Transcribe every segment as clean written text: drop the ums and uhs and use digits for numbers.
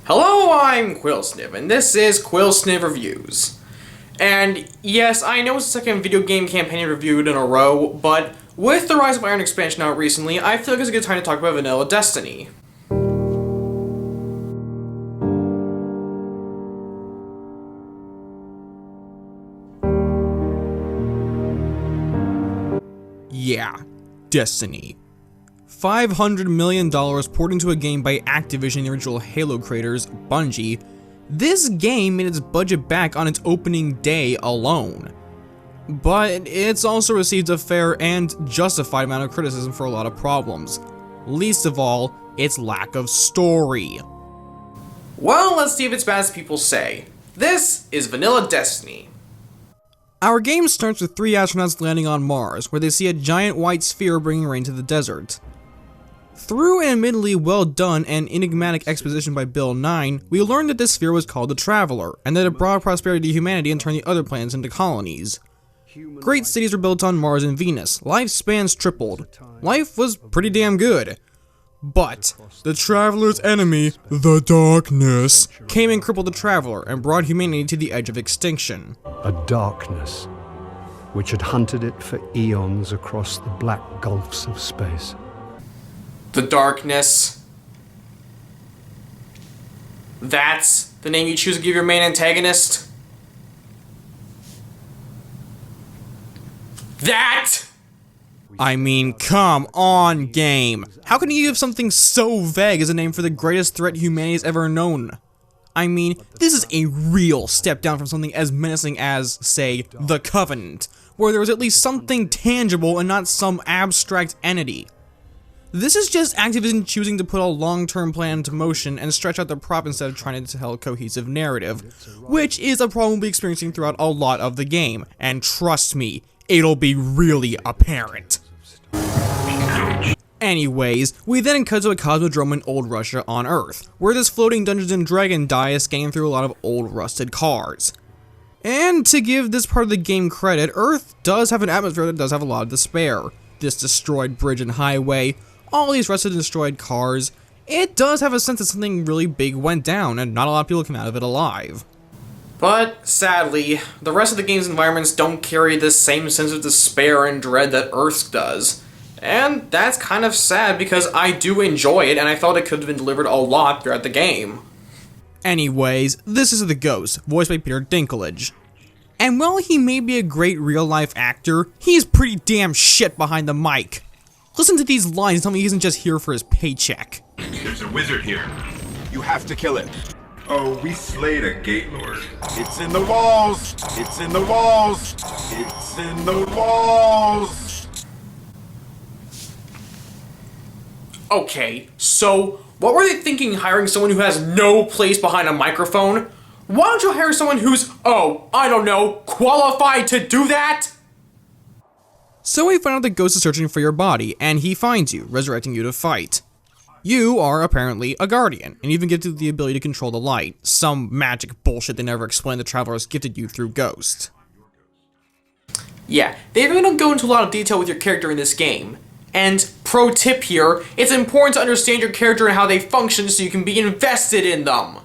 Hello, I'm QuilSniv, and this is QuilSniv Reviews. And yes, I know it's the second video game campaign reviewed in a row, but with the Rise of Iron expansion out recently, I feel like it's a good time to talk about Vanilla Destiny. Yeah, Destiny. $500 million poured into a game by Activision, the original Halo creators, Bungie. This game made its budget back on its opening day alone. But it's also received a fair and justified amount of criticism for a lot of problems. Least of all, its lack of story. Well, let's see if it's bad as people say. This is Vanilla Destiny. Our game starts with 3 astronauts landing on Mars, where they see a giant white sphere bringing rain to the desert. Through an admittedly well done and enigmatic exposition by Bill 9, we learn that this sphere was called the Traveler, and that it brought prosperity to humanity and turned the other planets into colonies. Great cities were built on Mars and Venus, lifespans tripled. Life was pretty damn good. But the Traveler's enemy, the Darkness, came and crippled the Traveler and brought humanity to the edge of extinction. A darkness which had hunted it for eons across the black gulfs of space. The Darkness. That's the name you choose to give your main antagonist? That? I mean, come on, game. How can you give something so vague as a name for the greatest threat humanity's ever known? I mean, this is a real step down from something as menacing as, say, the Covenant, where there was at least something tangible and not some abstract entity. This is just Activision choosing to put a long-term plan into motion and stretch out the prop instead of trying to tell a cohesive narrative, which is a problem we'll be experiencing throughout a lot of the game, and trust me, it'll be really apparent. Anyways, we then cut to a cosmodrome in Old Russia on Earth, where this floating Dungeons and Dragons die is scanning through a lot of old rusted cars. And to give this part of the game credit, Earth does have an atmosphere that does have a lot of despair. This destroyed bridge and highway, all these rusted and destroyed cars, it does have a sense that something really big went down and not a lot of people come out of it alive. But, sadly, the rest of the game's environments don't carry the same sense of despair and dread that Earth's does. And that's kind of sad because I do enjoy it and I felt it could have been delivered a lot throughout the game. Anyways, this is the Ghost, voiced by Peter Dinklage. And while he may be a great real-life actor, he's pretty damn shit behind the mic. Listen to these lines and tell me he isn't just here for his paycheck. There's a wizard here. You have to kill him. Oh, we slayed a gate lord. It's in the walls! It's in the walls! It's in the walls! Okay, so what were they thinking hiring someone who has no place behind a microphone? Why don't you hire someone who's, I don't know, qualified to do that? So we find out the Ghost is searching for your body, and he finds you, resurrecting you to fight. You are apparently a guardian, and even get the ability to control the light. Some magic bullshit they never explained the Traveler's gifted you through Ghost. Yeah, they really don't go into a lot of detail with your character in this game. And pro tip here, it's important to understand your character and how they function so you can be invested in them.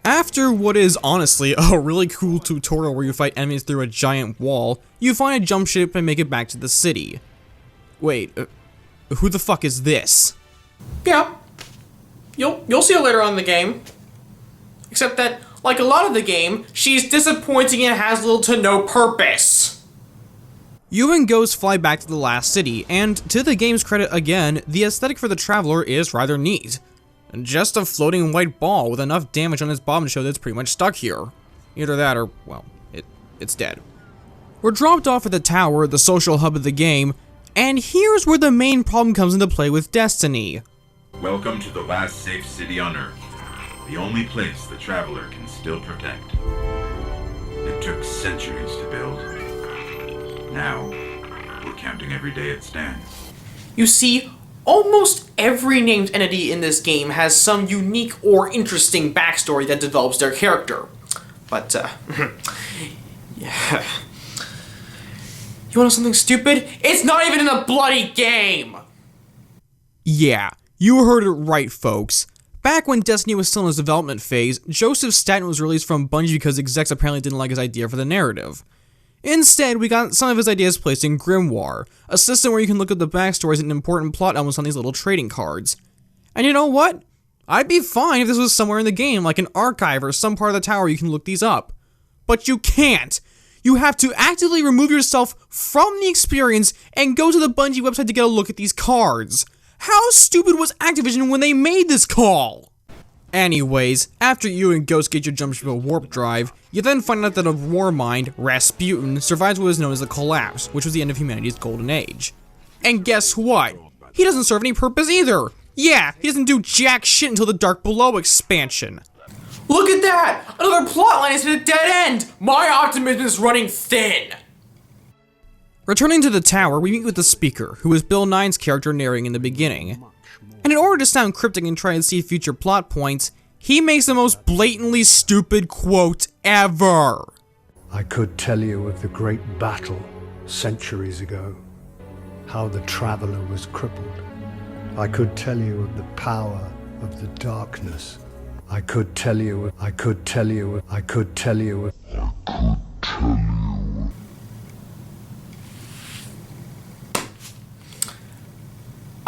After what is honestly a really cool tutorial where you fight enemies through a giant wall, you find a jump ship and make it back to the city. Wait, who the fuck is this? Yeah, you'll see her later on in the game. Except that, like a lot of the game, she's disappointing and has little to no purpose. You and Ghost fly back to the last city, and to the game's credit again, the aesthetic for the Traveler is rather neat. Just a floating white ball with enough damage on its bottom to show that it's pretty much stuck here. Either that or, well, it's dead. We're dropped off at the tower, the social hub of the game, and here's where the main problem comes into play with Destiny. Welcome to the last safe city on Earth. The only place the Traveler can still protect. It took centuries to build. Now, we're counting every day it stands. You see, almost every named entity in this game has some unique or interesting backstory that develops their character. But, yeah. You want to know something stupid? It's not even in the bloody game! Yeah, you heard it right, folks. Back when Destiny was still in its development phase, Joseph Staten was released from Bungie because execs apparently didn't like his idea for the narrative. Instead, we got some of his ideas placed in Grimoire, a system where you can look at the backstories and important plot elements on these little trading cards. And you know what? I'd be fine if this was somewhere in the game, like an archive or some part of the tower you can look these up. But you can't! You have to actively remove yourself from the experience and go to the Bungie website to get a look at these cards. How stupid was Activision when they made this call? Anyways, after you and Ghost get your jump ship a warp drive, you then find out that a war mind, Rasputin, survives what is known as the Collapse, which was the end of humanity's golden age. And guess what? He doesn't serve any purpose either! Yeah, he doesn't do jack shit until the Dark Below expansion. Look at that! Another plotline is at a dead end! My optimism is running thin! Returning to the tower, we meet with the Speaker, who is Bill Nine's character narrating in the beginning. And in order to sound cryptic and try and see future plot points, he makes the most blatantly stupid quote ever. I could tell you of the great battle centuries ago, how the traveler was crippled. I could tell you of the power of the darkness. I could tell you. I could tell you. I could tell you.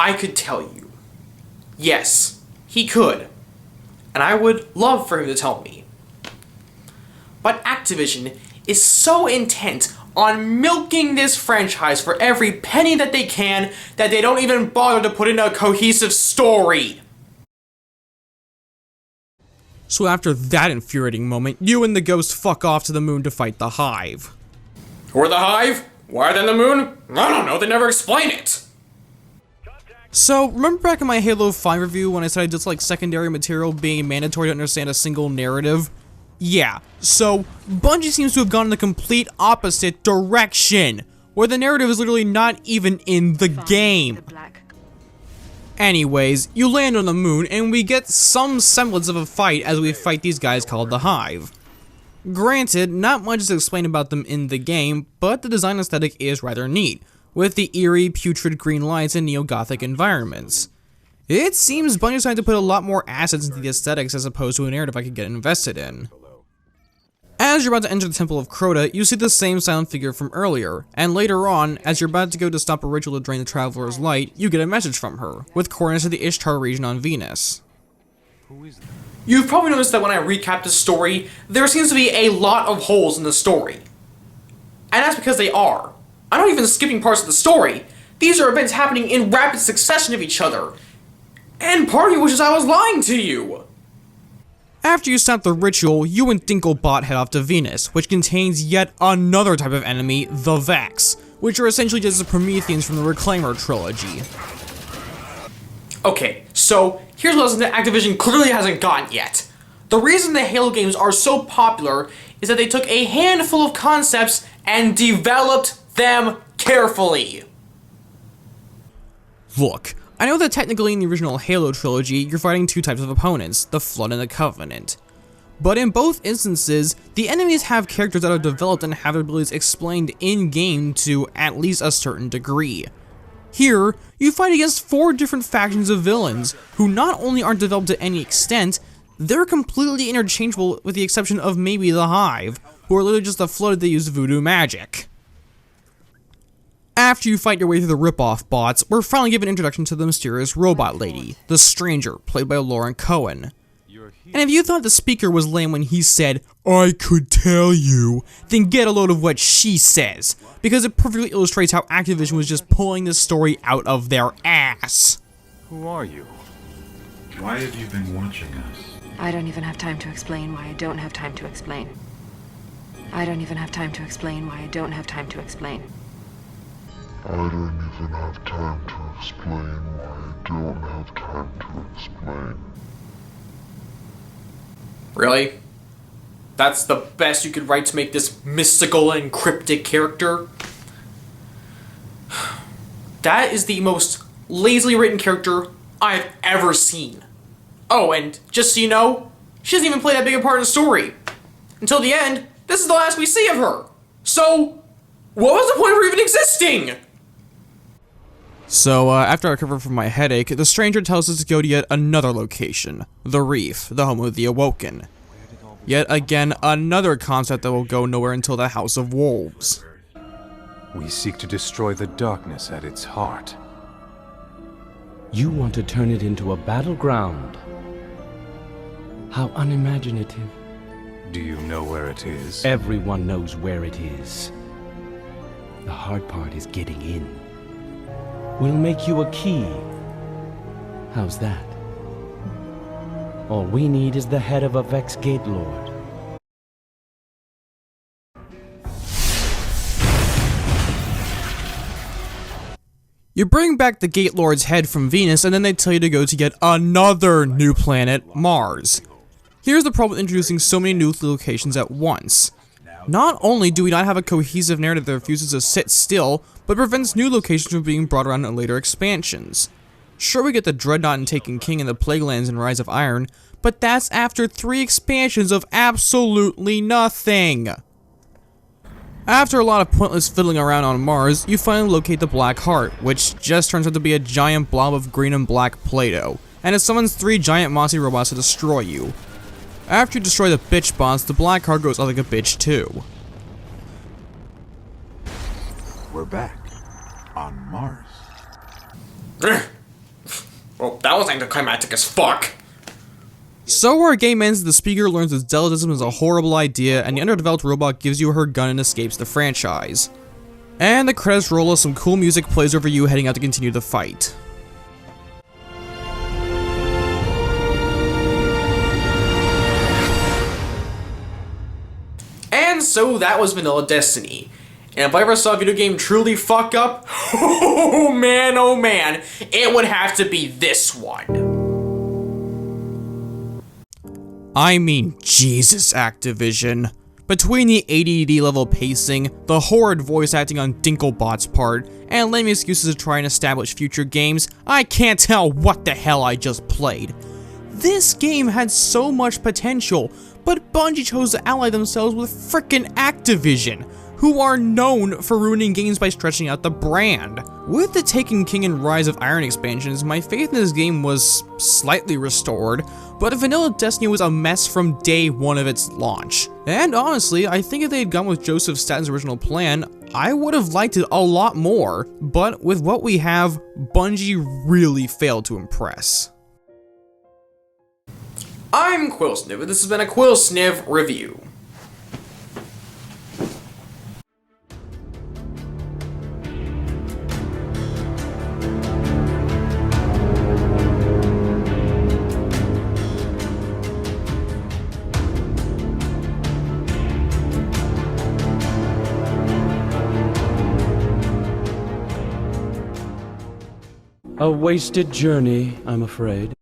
I could tell you. Yes, he could. And I would love for him to tell me. But Activision is so intent on milking this franchise for every penny that they can that they don't even bother to put in a cohesive story. So after that infuriating moment, you and the Ghost fuck off to the moon to fight the Hive. Who are the Hive? Why are they on the moon? I don't know, they never explain it. So, remember back in my Halo 5 review when I said I dislike secondary material being mandatory to understand a single narrative? Yeah, so Bungie seems to have gone in the complete opposite direction, where the narrative is literally not even in the game. Anyways, you land on the moon and we get some semblance of a fight as we fight these guys called the Hive. Granted, not much is explained about them in the game, but the design aesthetic is rather neat, with the eerie, putrid green lights and neo-gothic environments. It seems Bungie's trying to put a lot more assets into the aesthetics as opposed to a narrative I could get invested in. As you're about to enter the Temple of Crota, you see the same silent figure from earlier, and later on, as you're about to go to stop a ritual to drain the Traveler's light, you get a message from her, with coordinates to the Ishtar region on Venus. You've probably noticed that when I recap the story, there seems to be a lot of holes in the story. And that's because they are. I'm not even skipping parts of the story. These are events happening in rapid succession of each other. And part of me wishes I was lying to you. After you stop the ritual, you and Dinklebot head off to Venus, which contains yet another type of enemy, the Vex, which are essentially just the Prometheans from the Reclaimer trilogy. Okay, so here's what that Activision clearly hasn't gotten yet. The reason the Halo games are so popular is that they took a handful of concepts and developed them carefully. Look, I know that technically in the original Halo trilogy, you're fighting two types of opponents, the Flood and the Covenant. But in both instances, the enemies have characters that are developed and have their abilities explained in-game to at least a certain degree. Here, you fight against 4 different factions of villains, who not only aren't developed to any extent, they're completely interchangeable with the exception of maybe the Hive, who are literally just a Flood that use voodoo magic. After you fight your way through the rip-off bots, we're finally given introduction to the mysterious robot lady, the Stranger, played by Lauren Cohen. And if you thought the Speaker was lame when he said, "I could tell you," then get a load of what she says, because it perfectly illustrates how Activision was just pulling this story out of their ass. Who are you? Why have you been watching us? I don't even have time to explain why I don't have time to explain. I don't even have time to explain why I don't have time to explain. I don't even have time to explain why I don't have time to explain. Really? That's the best you could write to make this mystical and cryptic character? That is the most lazily written character I've ever seen. Oh, and just so you know, she doesn't even play that big a part in the story. Until the end, this is the last we see of her. So, what was the point of her even existing? So, after I recover from my headache, the stranger tells us to go to yet another location. The Reef, the home of the Awoken. Yet again, another concept that will go nowhere until the House of Wolves. We seek to destroy the darkness at its heart. You want to turn it into a battleground. How unimaginative. Do you know where it is? Everyone knows where it is. The hard part is getting in. We'll make you a key. How's that? All we need is the head of a Vex Gate Lord. You bring back the Gate Lord's head from Venus, and then they tell you to go to yet another new planet, Mars. Here's the problem with introducing so many new locations at once. Not only do we not have a cohesive narrative that refuses to sit still, but prevents new locations from being brought around in later expansions. Sure, we get the Dreadnought and Taken King and the Plaguelands and Rise of Iron, but that's after 3 expansions of absolutely nothing. After a lot of pointless fiddling around on Mars, you finally locate the Black Heart, which just turns out to be a giant blob of green and black Play-Doh, and it summons 3 giant mossy robots to destroy you. After you destroy the bitch boss, the Black Heart goes out like a bitch too. We're back on Mars. Well, that was anticlimactic as fuck. So our game ends, the speaker learns that zealotism is a horrible idea, and the underdeveloped robot gives you her gun and escapes the franchise. And the credits roll as some cool music plays over you heading out to continue the fight. And so that was Vanilla Destiny. And if I ever saw a video game truly fuck up, oh man, it would have to be this one. I mean, Jesus, Activision. Between the ADD level pacing, the horrid voice acting on Dinklebot's part, and lame excuses to try and establish future games, I can't tell what the hell I just played. This game had so much potential, but Bungie chose to ally themselves with frickin' Activision, who are known for ruining games by stretching out the brand. With the Taken King and Rise of Iron expansions, my faith in this game was slightly restored, but Vanilla Destiny was a mess from day one of its launch. And honestly, I think if they had gone with Joseph Staten's original plan, I would have liked it a lot more, but with what we have, Bungie really failed to impress. I'm QuilSniv, and this has been a QuilSniv review. A wasted journey, I'm afraid.